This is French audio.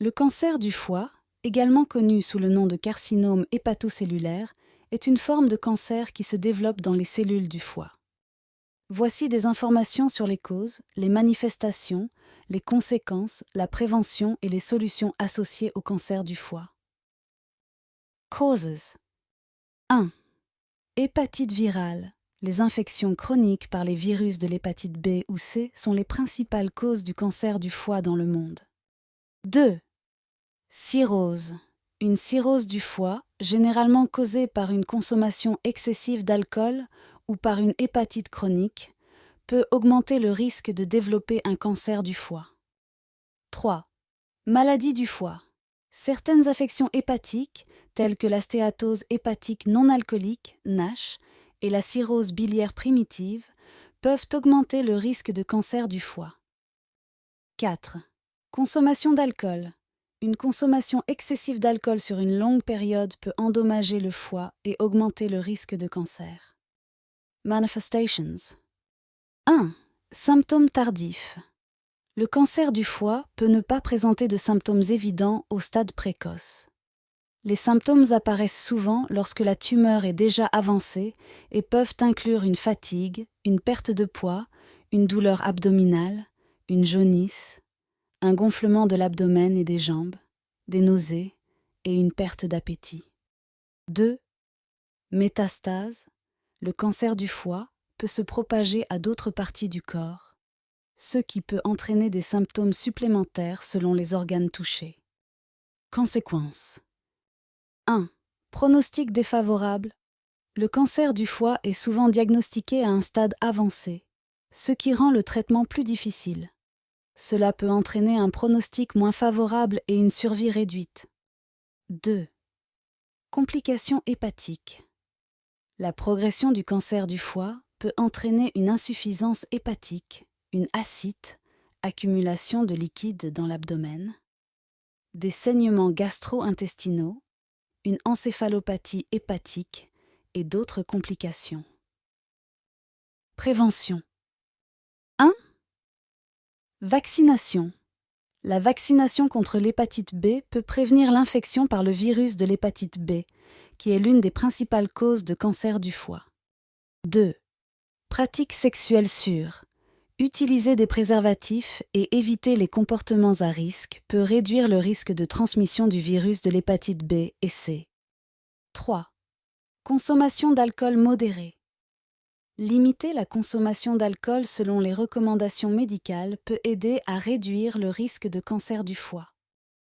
Le cancer du foie, également connu sous le nom de carcinome hépatocellulaire, est une forme de cancer qui se développe dans les cellules du foie. Voici des informations sur les causes, les manifestations, les conséquences, la prévention et les solutions associées au cancer du foie. Causes 1. Hépatite virale. Les infections chroniques par les virus de l'hépatite B ou C sont les principales causes du cancer du foie dans le monde. 2. Cirrhose. Une cirrhose du foie, généralement causée par une consommation excessive d'alcool ou par une hépatite chronique, peut augmenter le risque de développer un cancer du foie. 3. Maladie du foie. Certaines affections hépatiques, telles que la stéatose hépatique non alcoolique, NASH, et la cirrhose biliaire primitive, peuvent augmenter le risque de cancer du foie. 4. Consommation d'alcool. Une consommation excessive d'alcool sur une longue période peut endommager le foie et augmenter le risque de cancer. Manifestations. 1. Symptômes tardifs. Le cancer du foie peut ne pas présenter de symptômes évidents au stade précoce. Les symptômes apparaissent souvent lorsque la tumeur est déjà avancée et peuvent inclure une fatigue, une perte de poids, une douleur abdominale, une jaunisse, un gonflement de l'abdomen et des jambes, des nausées et une perte d'appétit. 2. Métastase. Le cancer du foie peut se propager à d'autres parties du corps, ce qui peut entraîner des symptômes supplémentaires selon les organes touchés. Conséquences. 1. Pronostic défavorable. Le cancer du foie est souvent diagnostiqué à un stade avancé, ce qui rend le traitement plus difficile. Cela peut entraîner un pronostic moins favorable et une survie réduite. 2. Complications hépatiques. La progression du cancer du foie peut entraîner une insuffisance hépatique, une ascite, accumulation de liquide dans l'abdomen, des saignements gastro-intestinaux, une encéphalopathie hépatique et d'autres complications. Prévention. 1. Vaccination. La vaccination contre l'hépatite B peut prévenir l'infection par le virus de l'hépatite B, qui est l'une des principales causes de cancer du foie. 2. Pratique sexuelle sûre. Utiliser des préservatifs et éviter les comportements à risque peut réduire le risque de transmission du virus de l'hépatite B et C. 3. Consommation d'alcool modérée. Limiter la consommation d'alcool selon les recommandations médicales peut aider à réduire le risque de cancer du foie.